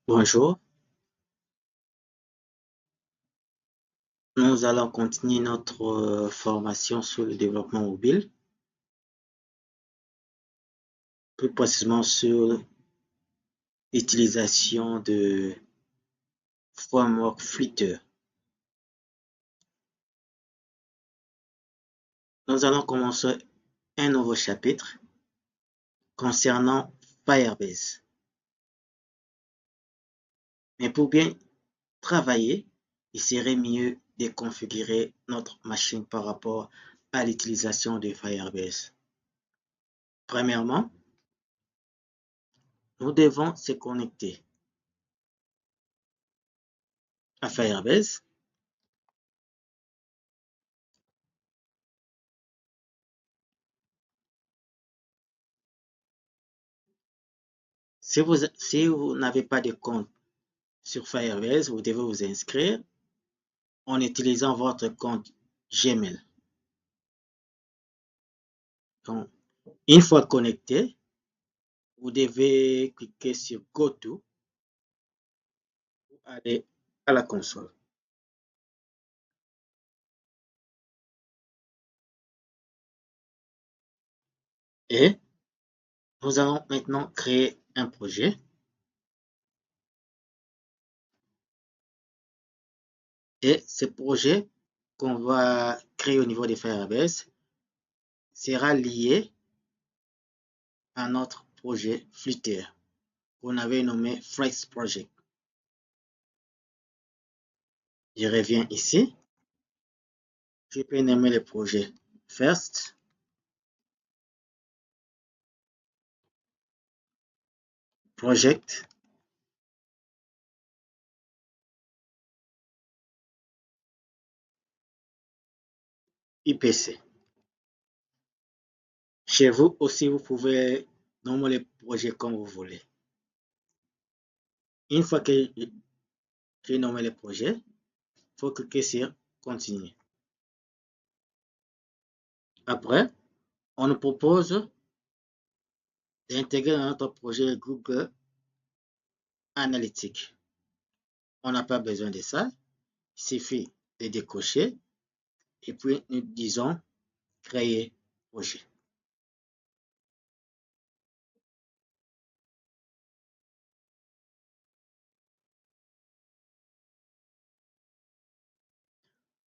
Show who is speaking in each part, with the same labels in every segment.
Speaker 1: Bonjour, nous allons continuer notre formation sur le développement mobile, plus précisément sur l'utilisation de framework Flutter. Nous allons commencer un nouveau chapitre concernant Firebase. Mais pour bien travailler, il serait mieux de configurer notre machine par rapport à l'utilisation de Firebase. Premièrement, nous devons se connecter à Firebase. Si vous n'avez pas de compte sur Firebase, vous devez vous inscrire en utilisant votre compte Gmail. Donc, une fois connecté, vous devez cliquer sur Go To pour aller à la console. Et nous allons maintenant créer un projet. Et ce projet qu'on va créer au niveau de Firebase sera lié à notre projet Flutter qu'on avait nommé Flex Project. Je reviens ici. Je peux nommer le projet First. Project. IPC. Chez vous aussi, vous pouvez nommer le projet comme vous voulez. Une fois que j'ai nommé le projet, il faut cliquer sur Continuer. Après, on nous propose d'intégrer dans notre projet Google Analytics. On n'a pas besoin de ça. Il suffit de décocher et puis nous disons Créer projet.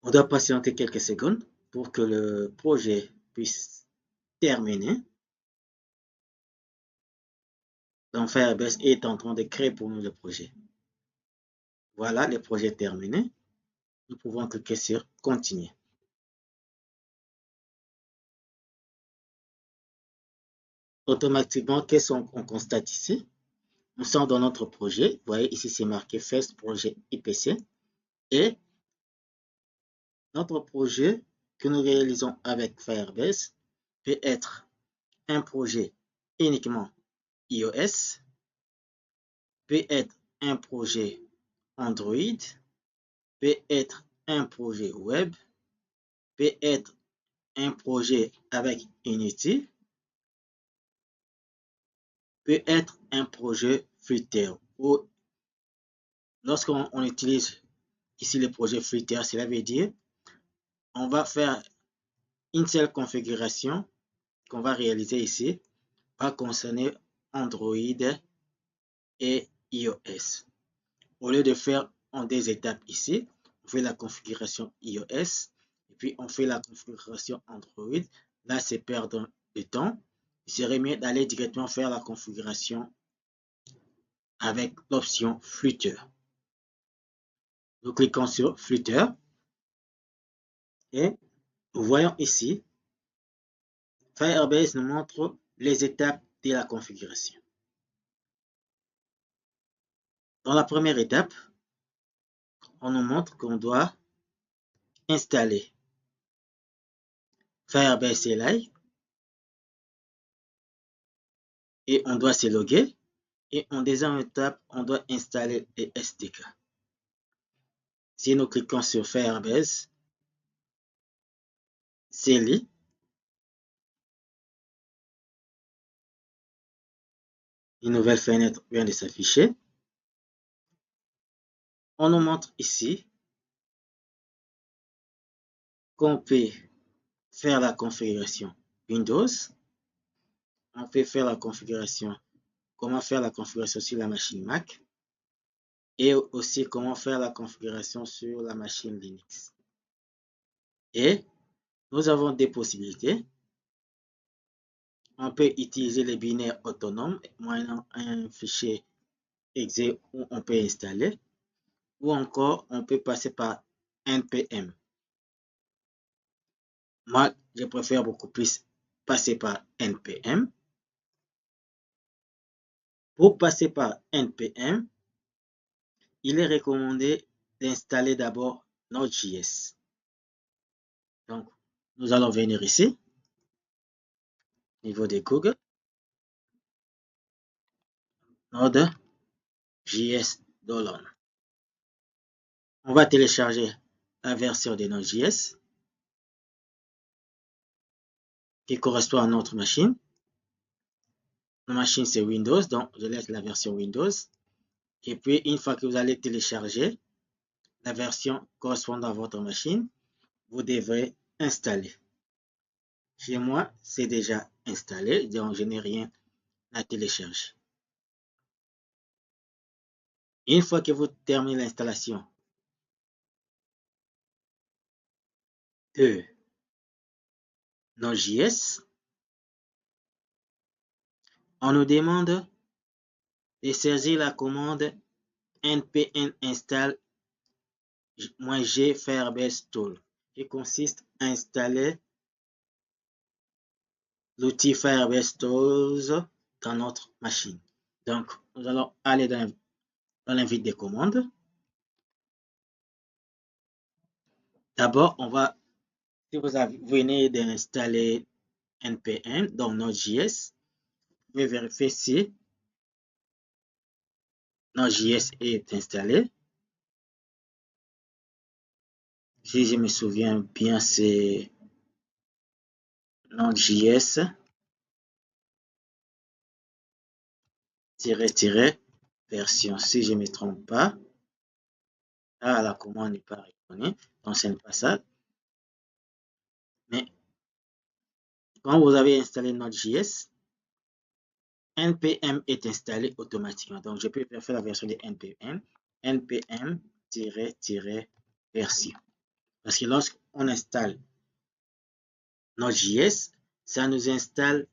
Speaker 1: On doit patienter quelques secondes pour que le projet puisse terminer. Donc Firebase est en train de créer pour nous le projet. Voilà, le projet est terminé. Nous pouvons cliquer sur Continuer. Automatiquement, qu'est-ce qu'on constate ici? Nous sommes dans notre projet. Vous voyez ici, c'est marqué First Projet IPC. Et notre projet que nous réalisons avec Firebase peut être un projet uniquement iOS, peut être un projet Android, peut être un projet web, peut être un projet avec Unity, peut être un projet Flutter. Ou lorsqu'on utilise ici le projet Flutter, cela veut dire on va faire une seule configuration qu'on va réaliser ici va concerner Android et iOS. Au lieu de faire en deux étapes ici, on fait la configuration iOS et puis on fait la configuration Android. Là, c'est perdre de temps. Il serait mieux d'aller directement faire la configuration avec l'option Flutter. Nous cliquons sur Flutter et nous voyons ici, Firebase nous montre les étapes de la configuration. Dans la première étape, on nous montre qu'on doit installer Firebase CLI et on doit se loguer. Et en deuxième étape, on doit installer les SDK. Si nous cliquons sur Firebase CLI, Une nouvelle fenêtre vient de s'afficher. On nous montre ici qu'on peut faire la configuration Windows. On peut faire la configuration, comment faire la configuration sur la machine Mac et aussi comment faire la configuration sur la machine Linux. Et nous avons des possibilités. On peut utiliser les binaires autonomes moyennant un fichier exe où on peut installer, ou encore on peut passer par npm. Moi, je préfère beaucoup plus passer par npm. Pour passer par npm, il est recommandé d'installer d'abord Node.js. Donc, nous allons venir ici, au niveau de Google, Node.js download. On va télécharger la version de Node.js qui correspond à notre machine. Ma machine, c'est Windows, donc je laisse la version Windows. Et puis, une fois que vous allez télécharger la version correspondant à votre machine, vous devrez installer. Chez moi, c'est déjà installé, donc je n'ai rien à télécharger. Une fois que vous terminez l'installation de Node.js, on nous demande de saisir la commande npm install -g Firebase Tool qui consiste à installer l'outil Firebase Tools dans notre machine. Donc, nous allons aller dans l'invite des commandes. D'abord, si vous venez d'installer npm dans Node.js, vous pouvez vérifier si Node.js est installé. Si je me souviens bien, c'est Node.js -version, si je ne me trompe pas. Ah, la commande n'est pas reconnue, donc ce n'est pas ça. Mais quand vous avez installé Node.js, npm est installé automatiquement. Donc, je peux faire la version de npm, npm-version. Parce que lorsqu'on installe Node.js, ça nous installe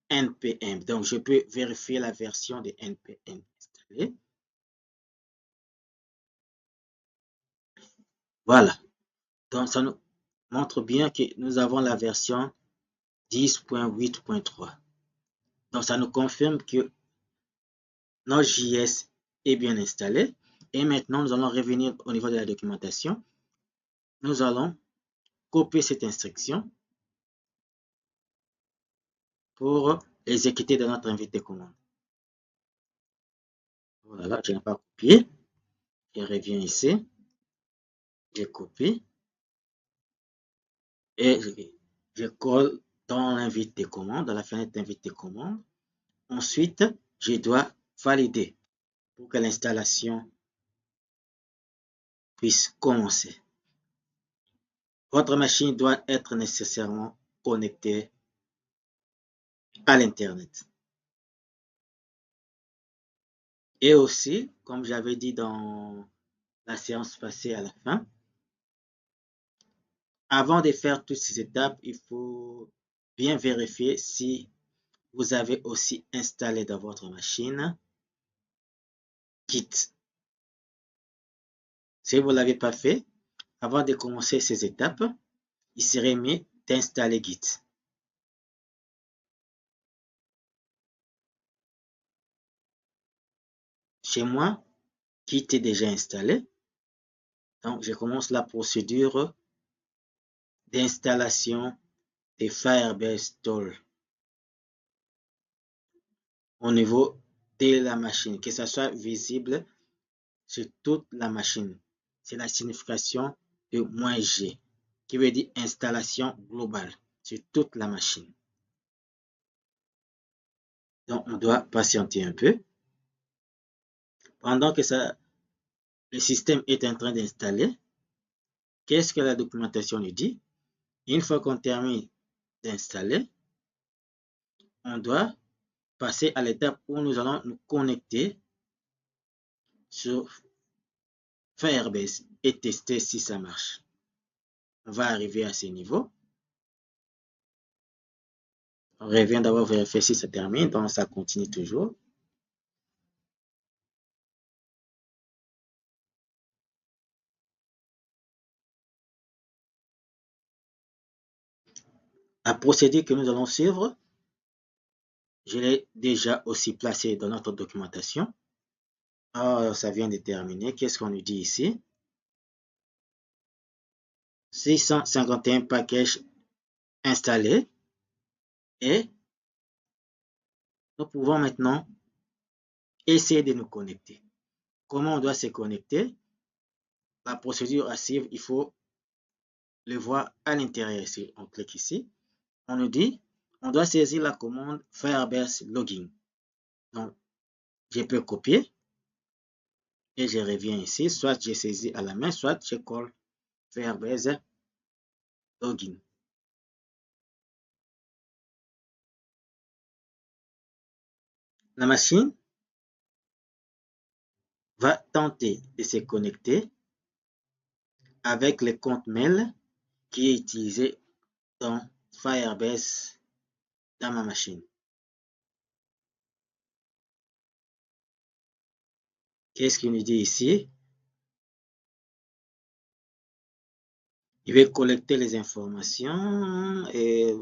Speaker 1: npm. Donc, je peux vérifier la version de npm installée. Voilà. Donc, ça nous montre bien que nous avons la version 10.8.3. Donc, ça nous confirme que Node.js est bien installé. Et maintenant, nous allons revenir au niveau de la documentation. Nous allons copier cette instruction pour exécuter dans notre invite de commande. Voilà, je n'ai pas copié. Je reviens ici. Je copie. Et je colle dans l'invite de commande, dans la fenêtre d'invite de commande. Ensuite, je dois valider pour que l'installation puisse commencer. Votre machine doit être nécessairement connectée à l'Internet. Et aussi, comme j'avais dit dans la séance passée à la fin, avant de faire toutes ces étapes, il faut bien vérifier si vous avez aussi installé dans votre machine Git. Si vous ne l'avez pas fait, avant de commencer ces étapes, il serait mieux d'installer Git. Chez moi, Git est déjà installé. Donc, je commence la procédure d'installation de Firebase Tool au niveau de la machine, que ça soit visible sur toute la machine. C'est la signification de -G, qui veut dire installation globale sur toute la machine. Donc, on doit patienter un peu. Pendant que le système est en train d'installer, qu'est-ce que la documentation nous dit? Une fois qu'on termine d'installer, on doit passer à l'étape où nous allons nous connecter sur Firebase et tester si ça marche. On va arriver à ce niveau. On revient d'abord vérifier si ça termine, donc ça continue toujours. La procédure que nous allons suivre, je l'ai déjà aussi placé dans notre documentation. Alors, ça vient de terminer. Qu'est-ce qu'on nous dit ici? 651 packages installés. Et nous pouvons maintenant essayer de nous connecter. Comment on doit se connecter? La procédure à suivre, il faut le voir à l'intérieur ici. On clique ici. On nous dit, on doit saisir la commande Firebase Login. Donc, je peux copier et je reviens ici. Soit je saisis à la main, soit je colle Firebase Login. La machine va tenter de se connecter avec le compte mail qui est utilisé dans Firebase dans ma machine. Qu'est-ce qu'il nous dit ici? Il va collecter les informations et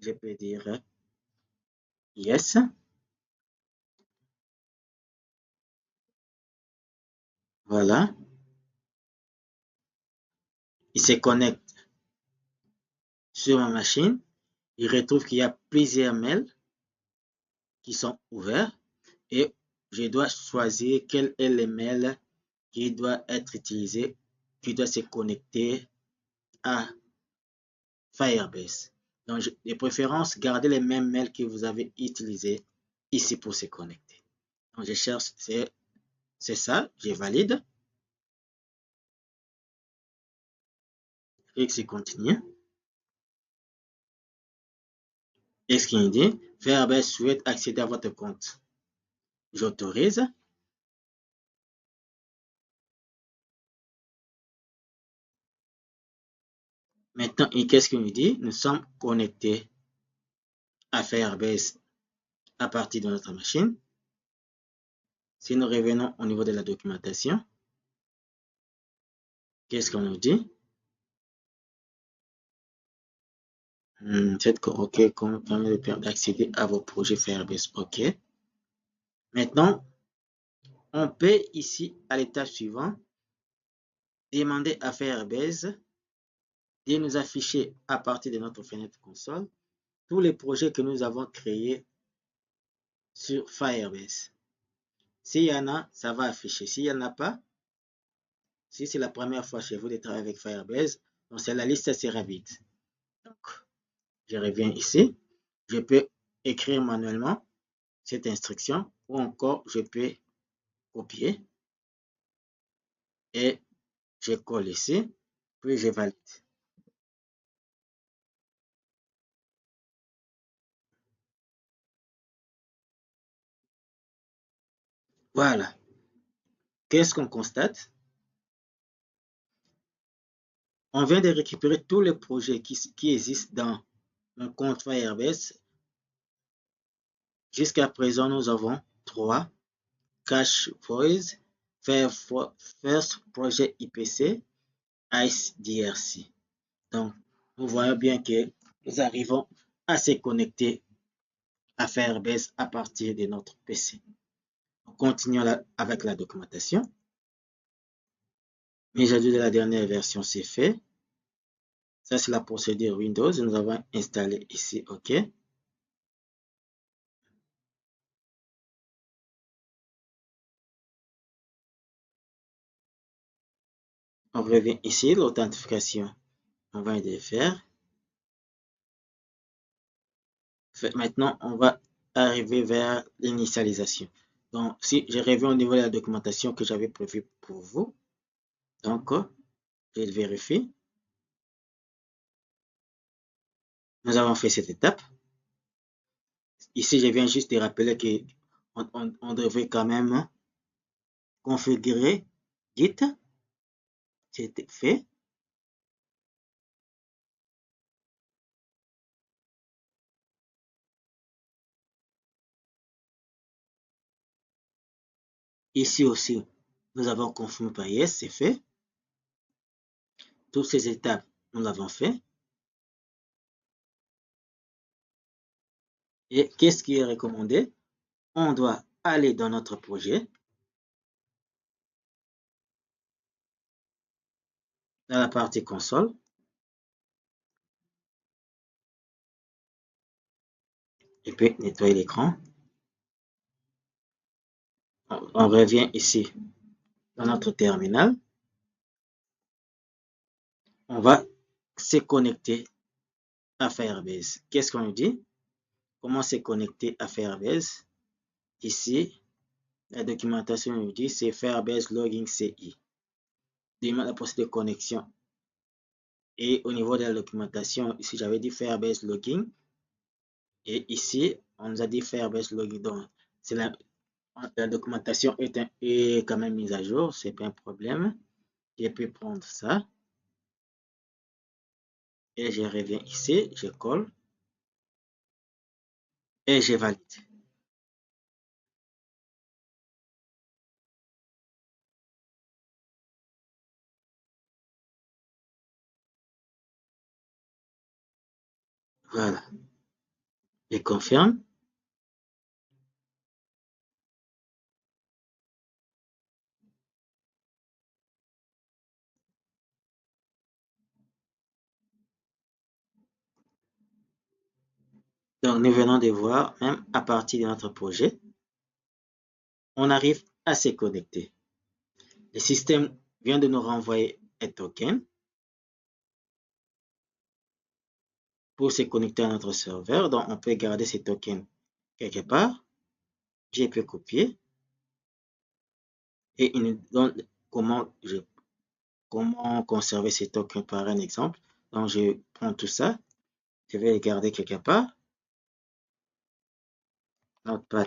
Speaker 1: je peux dire yes. Voilà. Il se connecte sur ma machine. Il retrouve qu'il y a plusieurs mails qui sont ouverts et je dois choisir quel est le mail qui doit être utilisé, qui doit se connecter à Firebase. Donc, de préférence, gardez les mêmes mails que vous avez utilisés ici pour se connecter. Donc, je cherche, c'est ça, je valide. Et c'est continue. Et ce qu'il dit, Firebase souhaite accéder à votre compte. J'autorise. Maintenant, qu'est-ce qu'il nous dit? Nous sommes connectés à Firebase à partir de notre machine. Si nous revenons au niveau de la documentation, qu'est-ce qu'on nous dit? Faites OK, qu'on permet d'accéder à vos projets Firebase. OK. Maintenant, on peut ici, à l'étape suivante, demander à Firebase de nous afficher à partir de notre fenêtre console tous les projets que nous avons créés sur Firebase. S'il y en a, ça va afficher. S'il n'y en a pas, si c'est la première fois chez vous de travailler avec Firebase, donc c'est la liste sera vide. Donc, je reviens ici. Je peux écrire manuellement cette instruction ou encore je peux copier et je colle ici, puis je valide. Voilà. Qu'est-ce qu'on constate? On vient de récupérer tous les projets qui existent dans mon compte Firebase. Jusqu'à présent, nous avons 3. Cache Voice, First Project IPC, Ice DRC. Donc, nous voyons bien que nous arrivons à se connecter à Firebase à partir de notre PC. On continue avec la documentation. Mise à jour de la dernière version, c'est fait. Ça, c'est la procédure Windows. Nous avons installé ici OK. On revient ici, l'authentification. On va le faire. Maintenant, on va arriver vers l'initialisation. Donc, si je reviens au niveau de la documentation que j'avais prévue pour vous, donc, je vérifie. Nous avons fait cette étape. Ici, je viens juste de rappeler que on devait quand même configurer Git. C'était fait. Ici aussi, nous avons confirmé par yes, c'est fait. Toutes ces étapes, nous l'avons fait. Et qu'est-ce qui est recommandé? On doit aller dans notre projet, dans la partie console, et puis nettoyer l'écran. On revient ici dans notre terminal. On va se connecter à Firebase. Qu'est-ce qu'on nous dit? Comment se connecter à Firebase? Ici, la documentation nous dit c'est Firebase Login CI. Demande la procédure de connexion. Et au niveau de la documentation, ici j'avais dit Firebase Login. Et ici, on nous a dit Firebase Login. Donc, c'est la documentation est quand même mise à jour, c'est pas un problème. Je peux prendre ça. Et je reviens ici, je colle. Et je valide. Voilà. Je confirme. Donc, nous venons de voir, même à partir de notre projet, on arrive à se connecter. Le système vient de nous renvoyer un token pour se connecter à notre serveur. Donc, on peut garder ce token quelque part. Je peux copier. Et il nous donne comment conserver ces tokens par un exemple. Donc, je prends tout ça. Je vais le garder quelque part. Notepad++.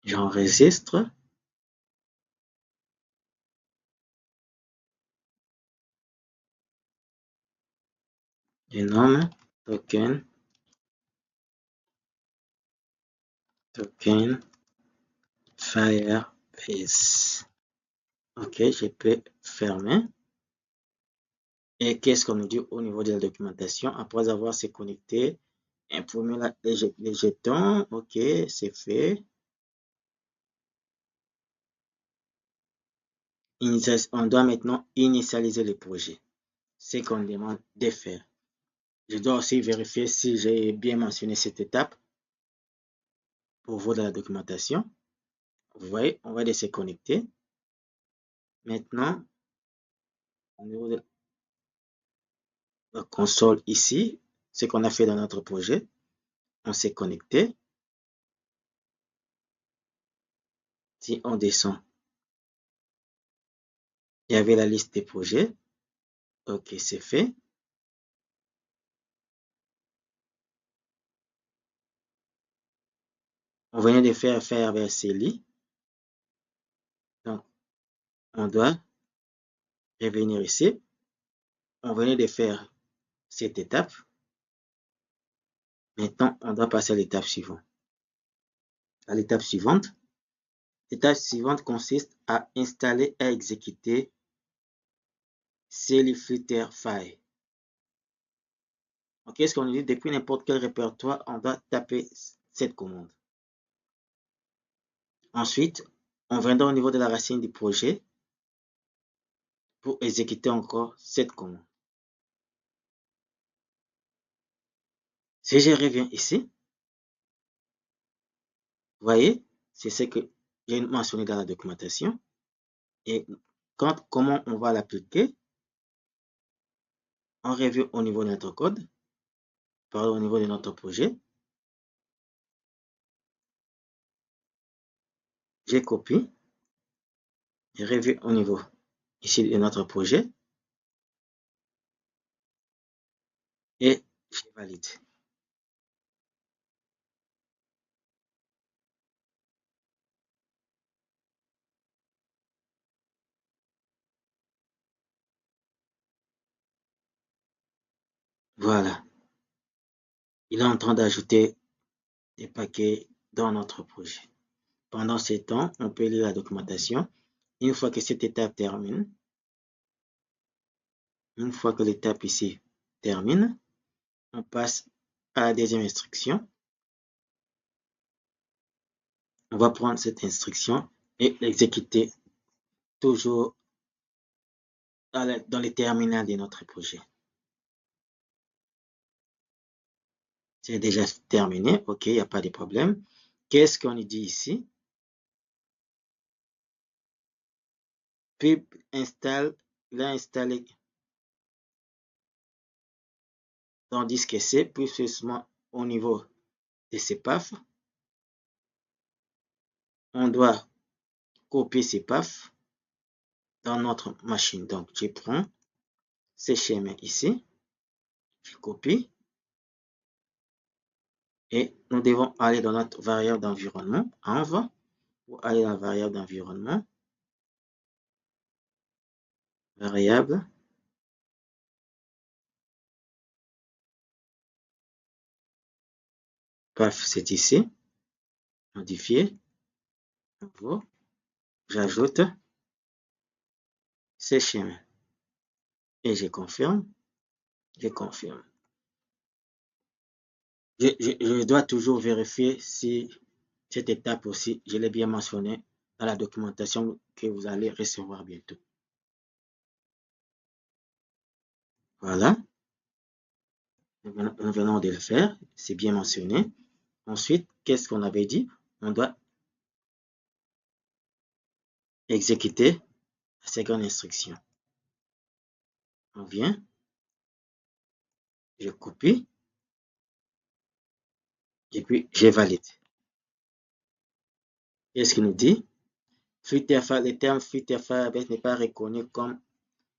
Speaker 1: J'enregistre. Je nomme token Firebase. Ok, je peux fermer. Et qu'est-ce qu'on nous dit au niveau de la documentation? Après avoir se connecté, imprimer les jetons. Ok, c'est fait. On doit maintenant initialiser le projet. C'est qu'on demande de faire. Je dois aussi vérifier si j'ai bien mentionné cette étape pour voir dans la documentation. Vous voyez, on va de se connecter. Maintenant, au niveau de la console ici, ce qu'on a fait dans notre projet, on s'est connecté. Si on descend, il y avait la liste des projets. Ok, c'est fait. On venait de faire Firebase CLI. Donc, on doit revenir ici. On venait de faire cette étape. Maintenant, on doit passer à l'étape suivante. À l'étape suivante. L'étape suivante consiste à installer et exécuter CLI Flutter File. Ok, ce qu'on dit, depuis n'importe quel répertoire, on doit taper cette commande. Ensuite, on viendra au niveau de la racine du projet pour exécuter encore cette commande. Si je reviens ici, vous voyez, c'est ce que j'ai mentionné dans la documentation. Et comment on va l'appliquer? On revient au niveau de notre code, pardon, au niveau de notre projet. J'ai copié, je reviens au niveau ici de notre projet et je valide. Voilà. Il est en train d'ajouter des paquets dans notre projet. Pendant ce temps, on peut lire la documentation. Une fois que cette étape termine, une fois que l'étape ici termine, on passe à la deuxième instruction. On va prendre cette instruction et l'exécuter toujours dans les terminaux de notre projet. C'est déjà terminé, ok, il n'y a pas de problème. Qu'est-ce qu'on dit ici? Pub installe, il a installé dans disque C, plus précisément au niveau de ses PAF. On doit copier ces PAF dans notre machine. Donc, je prends ces schémas ici, je copie et nous devons aller dans notre variable d'environnement, env, pour aller dans la variable d'environnement, variable, PAF, c'est ici, modifier, nouveau, j'ajoute ces schémas et je confirme, je confirme. Je dois toujours vérifier si cette étape aussi, je l'ai bien mentionné dans la documentation que vous allez recevoir bientôt. Voilà, nous venons de le faire, c'est bien mentionné. Ensuite, qu'est-ce qu'on avait dit? On doit exécuter la seconde instruction. On vient, je copie, et puis je valide. Qu'est-ce qu'il nous dit? Le terme FreeTFABS n'est pas reconnu comme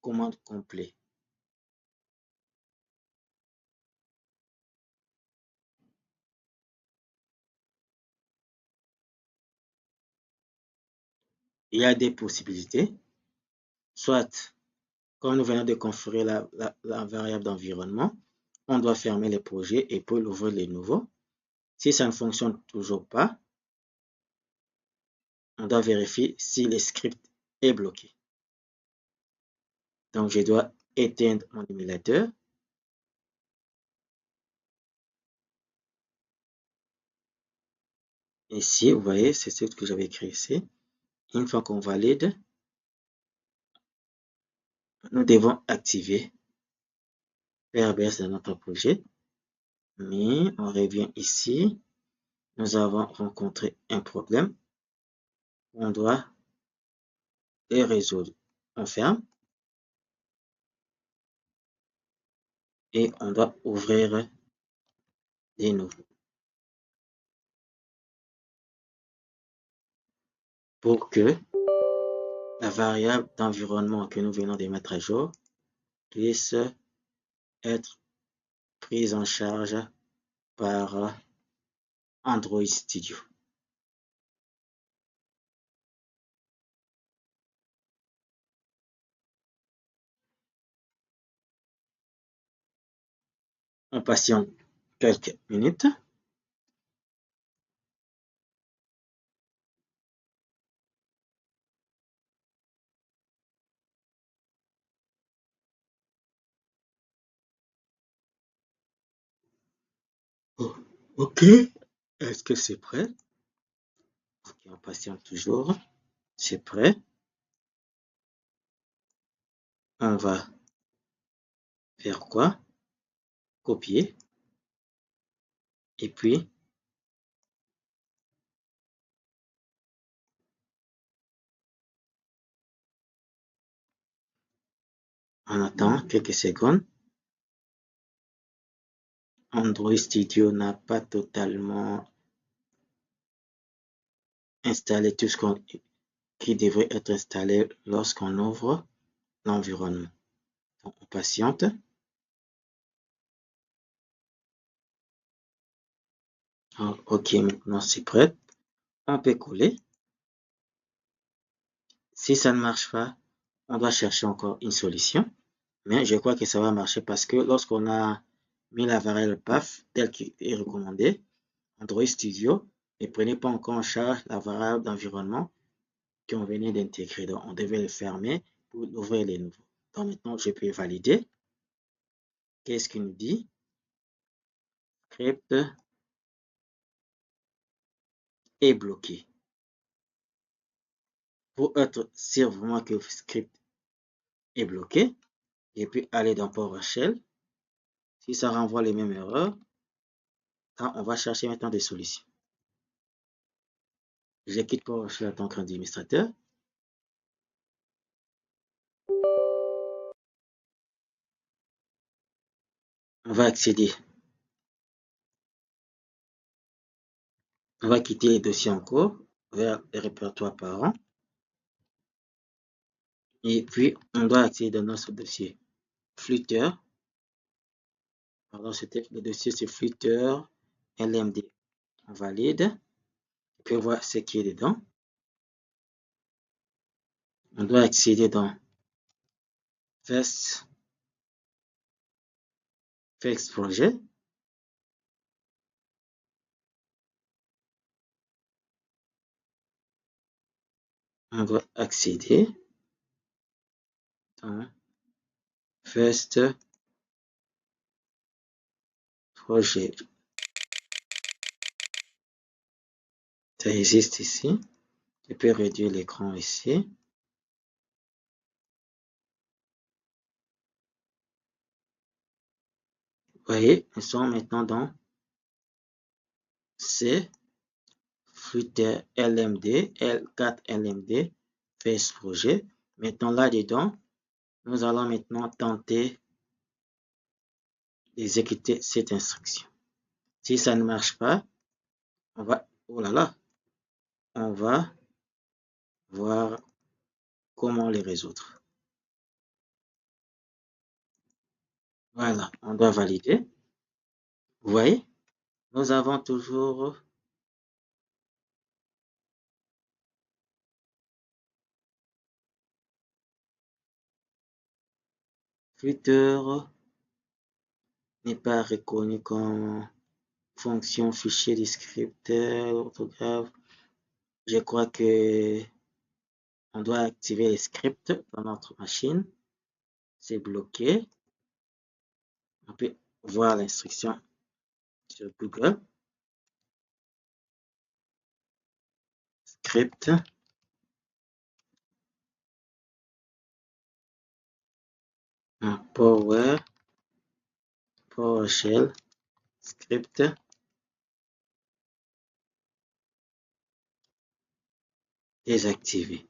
Speaker 1: commande complète. Il y a des possibilités, soit comme nous venons de configurer la variable d'environnement, on doit fermer les projets et puis ouvrir les nouveaux. Si ça ne fonctionne toujours pas, on doit vérifier si le script est bloqué. Donc, je dois éteindre mon émulateur. Ici, vous voyez, c'est ce que j'avais écrit ici. Une fois qu'on valide, nous devons activer PRBS dans notre projet. Mais on revient ici. Nous avons rencontré un problème. On doit le résoudre. On ferme. Et on doit ouvrir des nouveaux. Pour que la variable d'environnement que nous venons de mettre à jour puisse être prise en charge par Android Studio. On patiente quelques minutes. Oh, ok, est-ce que c'est prêt? Ok, on patiente toujours. C'est prêt. On va faire quoi? Copier. Et puis, On attend quelques secondes. Android Studio n'a pas totalement installé tout ce qui devrait être installé lorsqu'on ouvre l'environnement. Donc, on patiente. OK, maintenant c'est prêt. On peut coller. Si ça ne marche pas, on doit chercher encore une solution. Mais je crois que ça va marcher parce que lorsqu'on a mis la variable path telle qu'il est recommandé, Android Studio ne prenait pas encore en charge la variable d'environnement qu'on venait d'intégrer. Donc, on devait le fermer pour ouvrir les nouveaux. Donc, maintenant, je peux valider. Qu'est-ce qu'il nous dit? Script est bloqué. Pour être sûr vraiment que le script est bloqué, je peux aller dans PowerShell. Si ça renvoie les mêmes erreurs, on va chercher maintenant des solutions. Je quitte PowerShell en tant qu'administrateur. On va accéder. On va quitter les dossiers en cours vers le répertoire parent. Et puis, on doit accéder dans notre dossier Flutter. Pardon, le dossier c'est Flutter LMD. On valide. On peut voir ce qui est dedans. On doit accéder dans First Project. On doit accéder dans First Project. Ça existe ici. Je peux réduire l'écran ici. Vous voyez, nous sommes maintenant dans C, Flutter LMD, L4 LMD, First Project. Maintenant, là-dedans, nous allons maintenant tenter d'exécuter cette instruction. Si ça ne marche pas, on va, oh là là, on va voir comment les résoudre. Voilà, on doit valider. Vous voyez, nous avons toujours Flutter n'est pas reconnu comme fonction fichier descripteur, orthographe. Je crois que on doit activer les scripts dans notre machine. C'est bloqué. On peut voir l'instruction sur Google. Script. PowerShell. Script. Désactivé.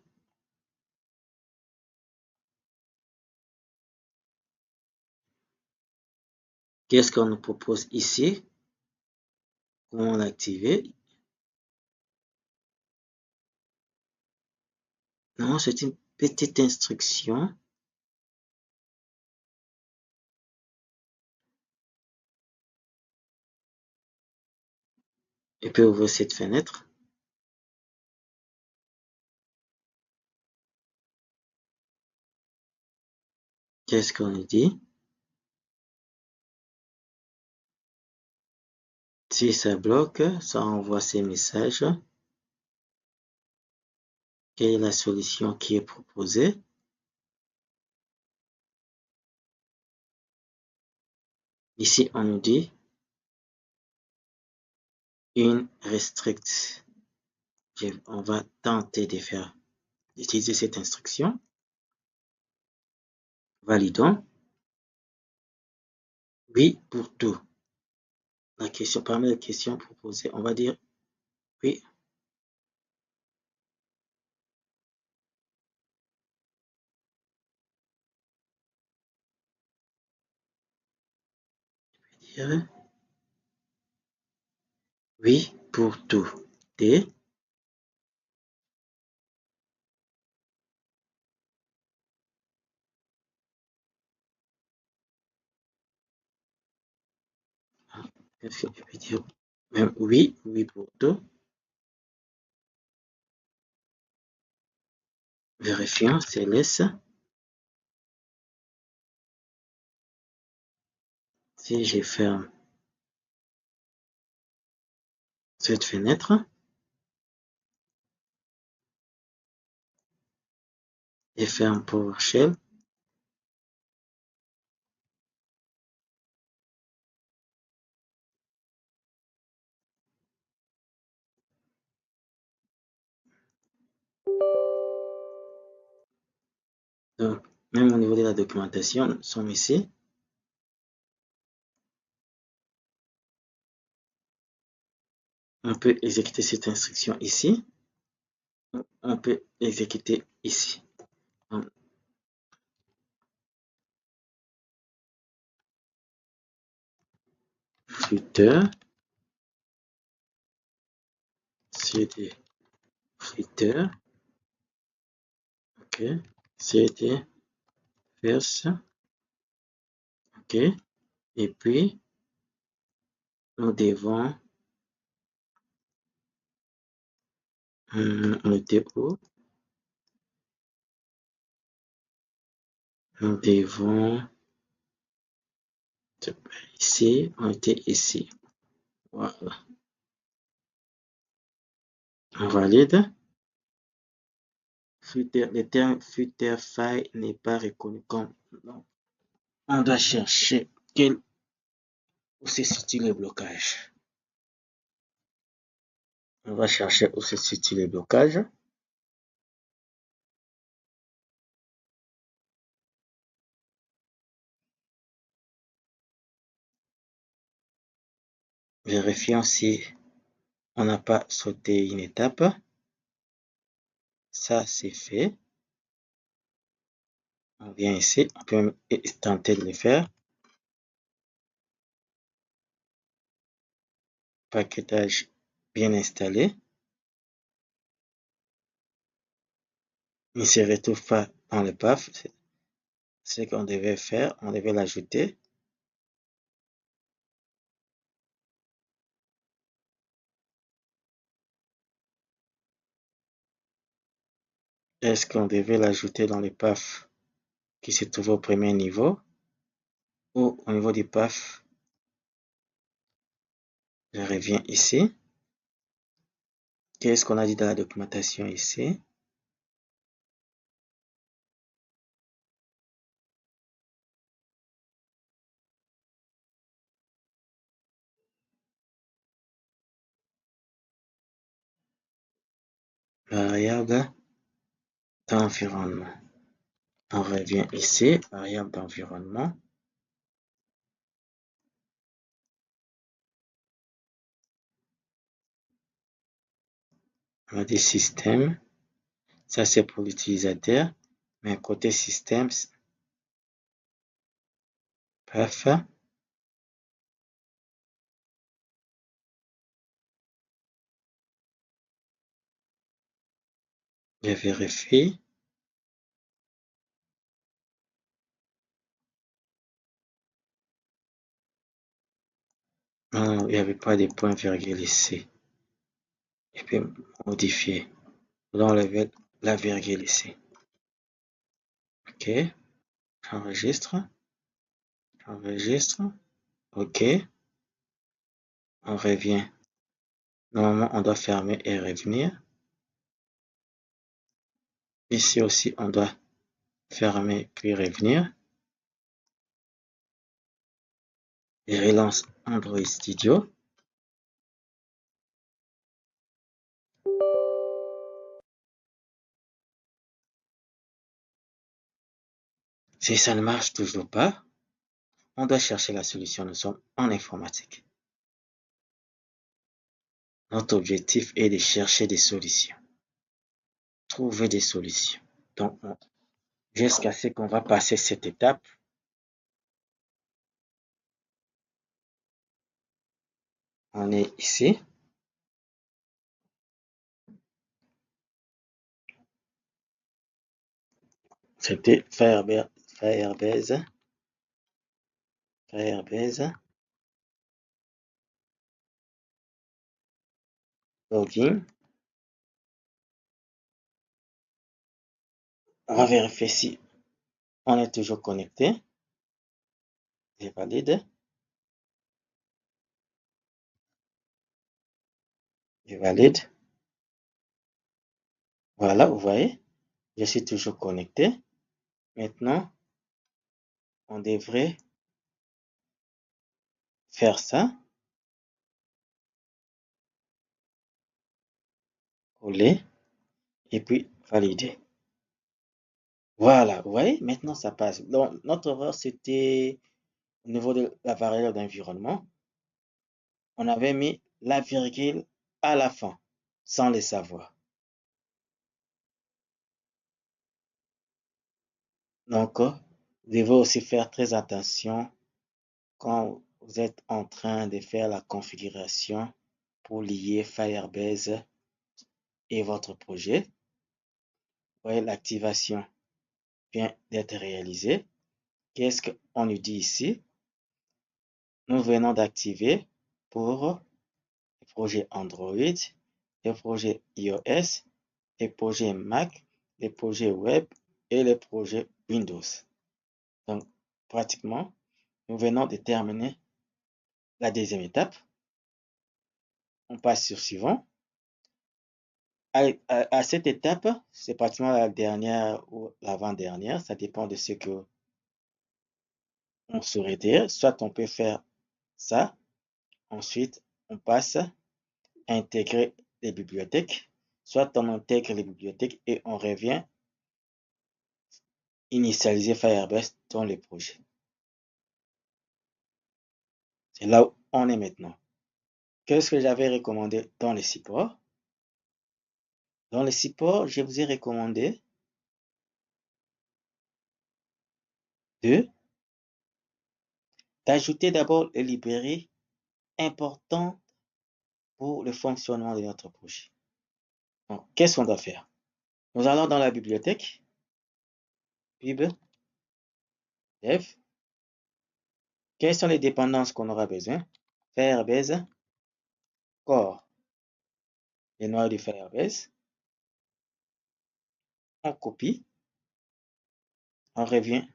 Speaker 1: Qu'est-ce qu'on nous propose ici? Comment l'activer? Non, c'est une petite instruction. Je peux ouvrir cette fenêtre. Qu'est-ce qu'on nous dit? Si ça bloque, ça envoie ces messages. Quelle est la solution qui est proposée? Ici, on nous dit une restrict. On va tenter d'utiliser cette instruction. Validons. Oui pour tout. Parmi les questions proposées, on va dire oui. dire oui pour tout. D. Qu'est-ce que je peux dire? Même oui, oui pour tout. Vérifions, c'est laisse. Si je ferme cette fenêtre et ferme PowerShell, donc même au niveau de la documentation, nous sommes ici. On peut exécuter cette instruction ici. On peut exécuter ici. Footer, cd footer, ok, cd first, ok, et puis nous devons noter où nous devons ici, on était ici, voilà, on valide. Le terme footer file n'est pas reconnu comme nom. On doit chercher où se situe le blocage. On va chercher où se situe le blocage. Vérifions si on n'a pas sauté une étape. Ça, c'est fait. On vient ici, on peut tenter de le faire. Paquetage bien installé. Il ne se retrouve pas dans le path. C'est ce qu'on devait faire, on devait l'ajouter. Est-ce qu'on devait l'ajouter dans le path qui se trouve au premier niveau ou au niveau du path? Je reviens ici. Qu'est-ce qu'on a dit dans la documentation ici? Variable d'environnement. On revient ici, variable d'environnement. On a dit système. Ça, c'est pour l'utilisateur. Mais côté système, path. Je vérifie. Non, il n'y avait pas de point virgule ici. Je peux modifier. On va enlever la virgule ici. OK. J'enregistre. J'enregistre. OK. On revient. Normalement, on doit fermer et revenir. Ici aussi, on doit fermer puis revenir. Je relance Android Studio. Si ça ne marche toujours pas, on doit chercher la solution. Nous sommes en informatique. Notre objectif est de chercher des solutions. Trouver des solutions. Donc, jusqu'à ce qu'on va passer cette étape, On est ici. C'était Firebase, login. On va vérifier si on est toujours connecté. Je valide. Je valide. Voilà, vous voyez, je suis toujours connecté. Maintenant, on devrait faire ça. Coller et puis valider. Voilà, vous voyez, maintenant ça passe. Donc, notre erreur, c'était au niveau de la variable d'environnement. On avait mis la virgule à la fin, sans le savoir. Donc, vous devez aussi faire très attention quand vous êtes en train de faire la configuration pour lier Firebase et votre projet. Vous voyez, l'activation vient d'être réalisée. Qu'est-ce qu'on nous dit ici? Nous venons d'activer pour les projets Android, les projets iOS, les projets Mac, les projets web et les projets Windows. Donc, pratiquement, nous venons de terminer la deuxième étape. On passe sur suivant. À cette étape, c'est pratiquement la dernière ou l'avant-dernière, ça dépend de ce que on saurait dire. Soit on peut faire ça, ensuite on passe à intégrer les bibliothèques, soit on intègre les bibliothèques et on revient initialiser Firebase dans le projet. C'est là où on est maintenant. Qu'est-ce que j'avais recommandé dans les supports? Dans les supports, je vous ai recommandé d'ajouter d'abord les librairies importantes pour le fonctionnement de notre projet. Donc, qu'est-ce qu'on doit faire? Nous allons dans la bibliothèque, bib, dev. Quelles sont les dépendances qu'on aura besoin? Firebase, core, les noyaux de Firebase. On copie, on revient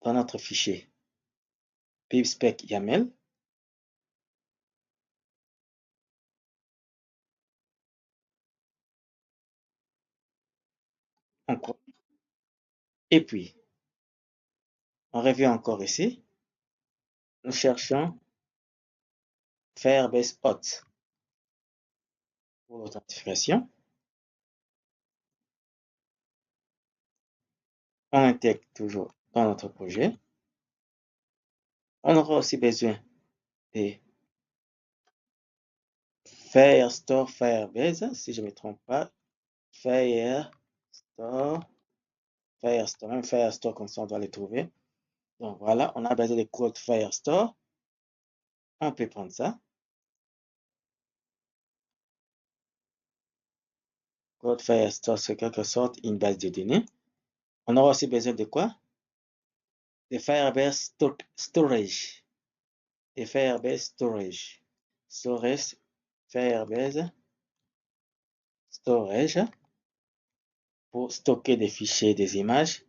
Speaker 1: dans notre fichier pipspec YAML. On copie. Et puis, on revient encore ici. Nous cherchons Firebase Auth pour l'authentification. On intègre toujours dans notre projet. On aura aussi besoin de Firestore Firebase, si je ne me trompe pas. Firestore, même Firestore, comme ça on doit les trouver. Donc voilà, on a besoin de code Firestore. On peut prendre ça. Code Firestore, c'est quelque sorte une base de données. On aura aussi besoin de quoi? De Firebase Storage. De Firebase Storage. Firebase Storage pour stocker des fichiers, des images.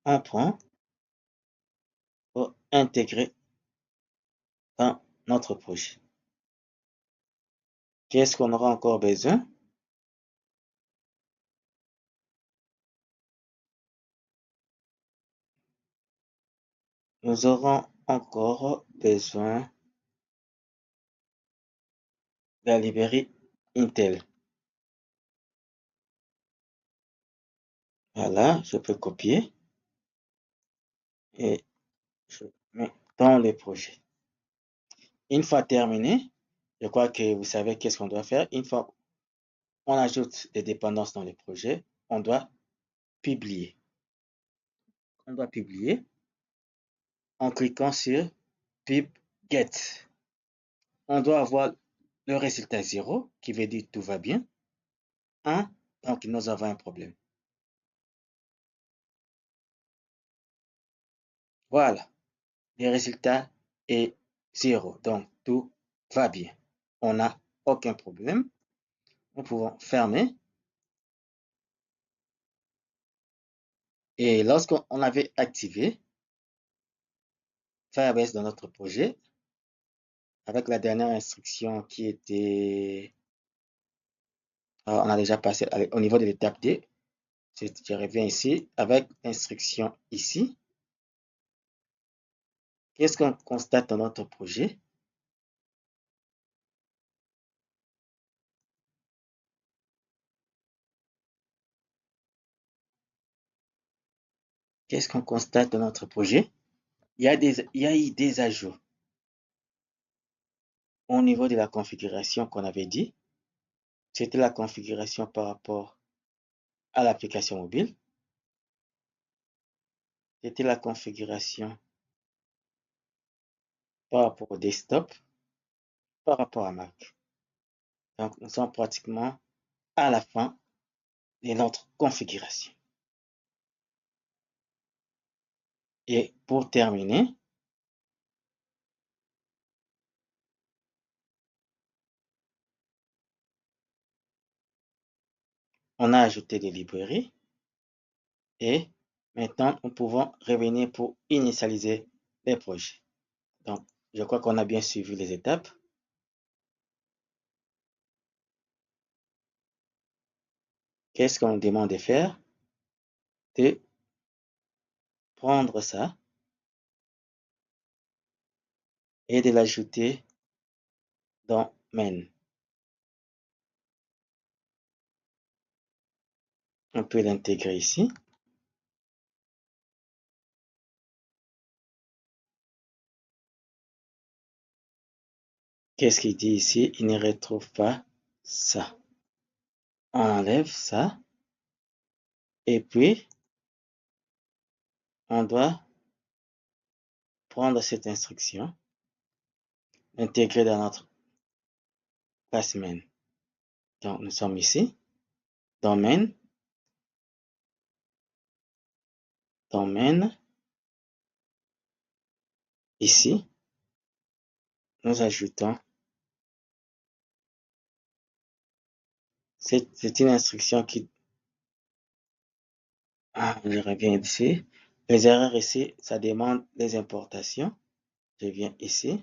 Speaker 1: On prend pour intégrer dans notre projet. Qu'est-ce qu'on aura encore besoin? Nous aurons encore besoin de la librairie Intel. Voilà, je peux copier et je mets dans le projet. Une fois terminé, je crois que vous savez qu'est-ce qu'on doit faire. Une fois on ajoute des dépendances dans le projet, on doit publier. On doit publier en cliquant sur pip get. On doit avoir le résultat 0, qui veut dire tout va bien. 1, donc nous avons un problème. Voilà, le résultat est 0, donc tout va bien. On n'a aucun problème. Nous pouvons fermer. Et lorsqu'on avait activé Firebase dans notre projet, avec la dernière instruction qui était... Alors, on a déjà passé au niveau de l'étape D. Je reviens ici avec l'instruction ici. Qu'est-ce qu'on constate dans notre projet? Qu'est-ce qu'on constate dans notre projet? Il y a eu des ajouts au niveau de la configuration qu'on avait dit. C'était la configuration par rapport à l'application mobile. C'était la configuration par rapport au desktop, par rapport à Mac. Donc, nous sommes pratiquement à la fin de notre configuration. Et pour terminer, on a ajouté des librairies et maintenant nous pouvons revenir pour initialiser les projets. Donc, je crois qu'on a bien suivi les étapes. Qu'est-ce qu'on demande de faire? De prendre ça et de l'ajouter dans main. On peut l'intégrer ici. Qu'est-ce qu'il dit ici? Il ne retrouve pas ça. On enlève ça. Et puis, on doit prendre cette instruction, l'intégrer dans notre classe main. Donc, nous sommes ici, dans main, ici, nous ajoutons, c'est une instruction qui, je reviens ici, les erreurs ici, ça demande les importations, je viens ici,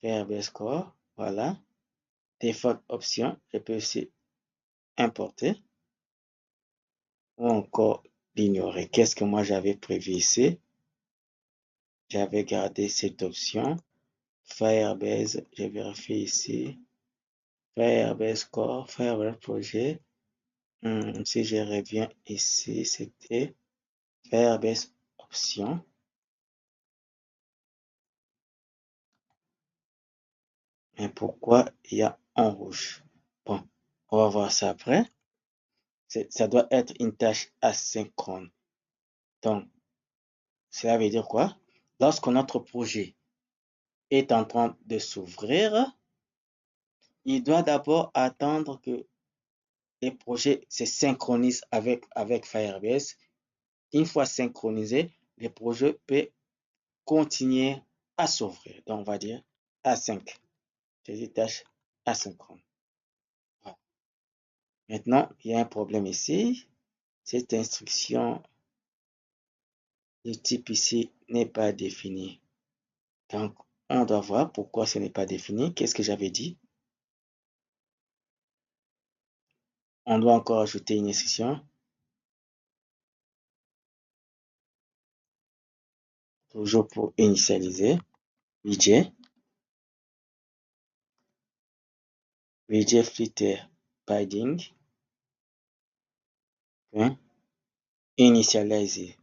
Speaker 1: Firebase Core, voilà, default option, je peux aussi importer, ou encore l'ignorer. Qu'est-ce que moi j'avais prévu ici? J'avais gardé cette option, Firebase, je vérifie ici, Firebase Core, Firebase Projet. Si je reviens ici, c'était Firebase Option. Mais pourquoi il y a en rouge? Bon, on va voir ça après. Ça doit être une tâche asynchrone. Donc, cela veut dire quoi? Lorsque notre projet est en train de s'ouvrir, il doit d'abord attendre que les projets se synchronisent avec Firebase. Une fois synchronisé, le projet peut continuer à s'ouvrir. Donc, on va dire A5. C'est des tâches asynchrones. Voilà. Maintenant, il y a un problème ici. Cette instruction de type ici n'est pas définie. Donc, on doit voir pourquoi ce n'est pas défini. Qu'est-ce que j'avais dit? On doit encore ajouter une instruction. Toujours pour initialiser. Widget flitter binding. Initialiser.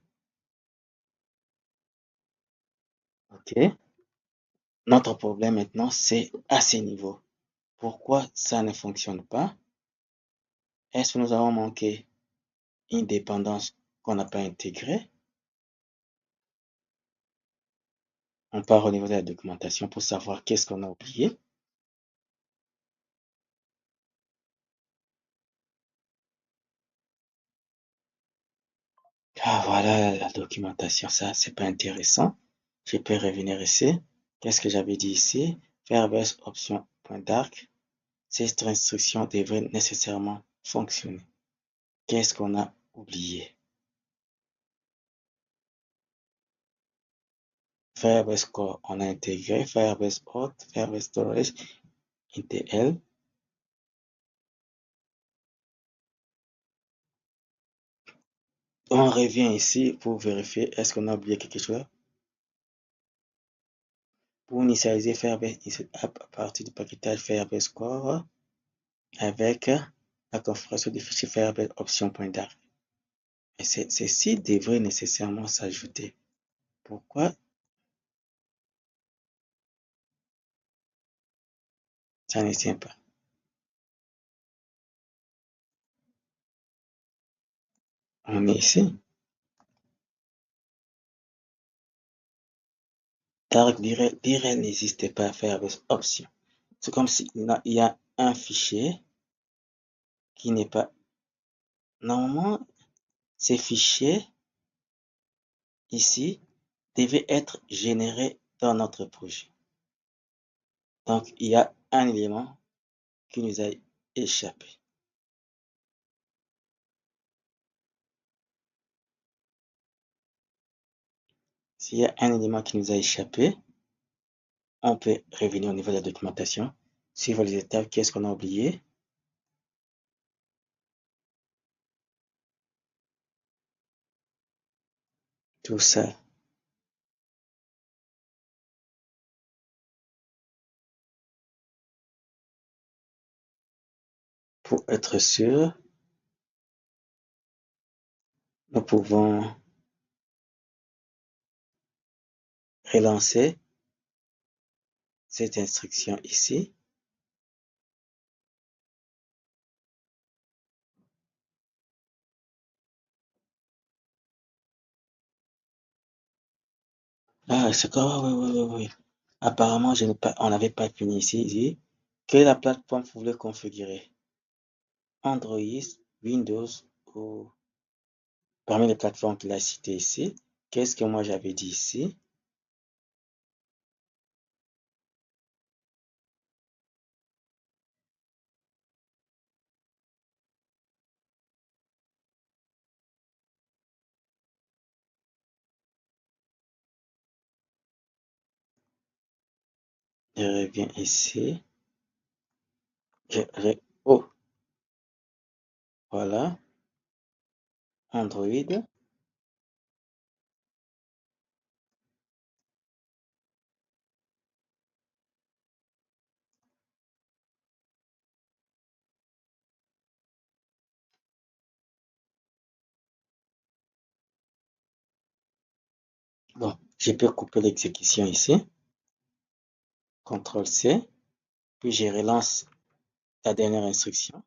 Speaker 1: OK. Notre problème maintenant, c'est à ce niveau. Pourquoi ça ne fonctionne pas? Est-ce que nous avons manqué une dépendance qu'on n'a pas intégrée? On part au niveau de la documentation pour savoir qu'est-ce qu'on a oublié. Ah, voilà la documentation, ça, c'est pas intéressant. Je peux revenir ici. Qu'est-ce que j'avais dit ici? Firebase option point dark. Cette instruction devrait nécessairement fonctionner. Qu'est-ce qu'on a oublié? Firebase Core, on a intégré Firebase Auth, Firebase Storage, IntL. On revient ici pour vérifier est-ce qu'on a oublié quelque chose. Pour initialiser Firebase à partir du paquetage Firebase Core avec la configuration du fichier Firebase option.dark. Et ceci devrait nécessairement s'ajouter. Pourquoi ça ne tient pas? On est ici. Dark l'IRL n'existait pas à Firebase option. C'est comme s'il y a un fichier qui n'est pas. Normalement, ces fichiers ici devaient être générés dans notre projet. Donc, il y a un élément qui nous a échappé. S'il y a un élément qui nous a échappé, on peut revenir au niveau de la documentation, suivre les étapes, qu'est-ce qu'on a oublié. Tout ça. Pour être sûr, nous pouvons relancer cette instruction ici. Ah, c'est quoi? Oui. Apparemment, on n'avait pas fini ici. Quelle est la plateforme que vous voulez configurer? Android, Windows ou parmi les plateformes qu'il a citées ici. Qu'est-ce que moi j'avais dit ici? Je reviens ici. Oh, voilà. Android. Bon, je peux couper l'exécution ici. CTRL-C. Puis je relance la dernière instruction.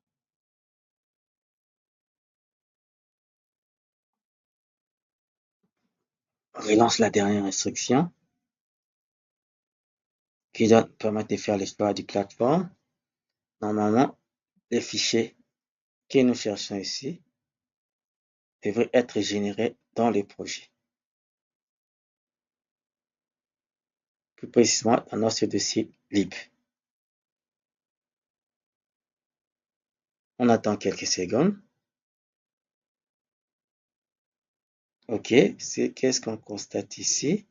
Speaker 1: On relance la dernière instruction qui doit permettre de faire l'exploit du plateforme. Normalement, les fichiers que nous cherchons ici devraient être générés dans le projet. Plus précisément dans notre dossier lib. On attend quelques secondes. OK, c'est qu'est-ce qu'on constate ici?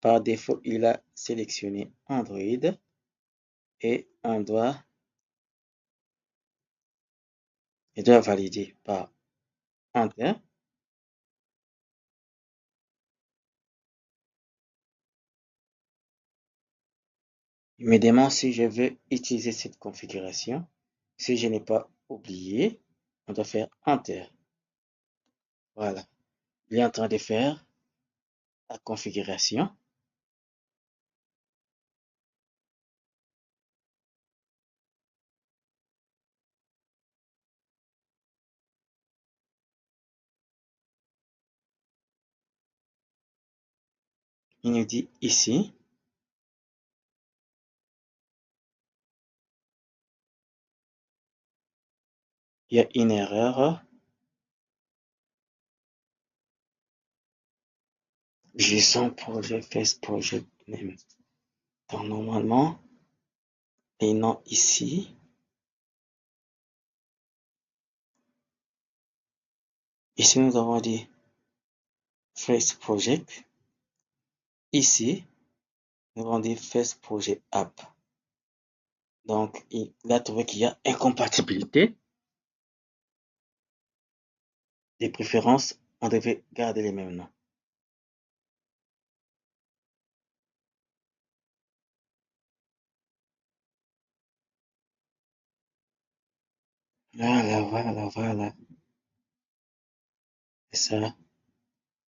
Speaker 1: Par défaut, il a sélectionné Android et il doit valider par Enter. Il me demande si je veux utiliser cette configuration. Si je n'ai pas oublié, on doit faire Enter. Voilà. Il est en train de faire la configuration. Il nous dit ici, il y a une erreur. JSON projet, first project name. Donc, normalement, les noms ici. Ici, nous avons dit first project. Ici, nous avons dit first project app. Donc, il a trouvé qu'il y a incompatibilité. Des préférences, on devait garder les mêmes noms. Voilà. C'est ça.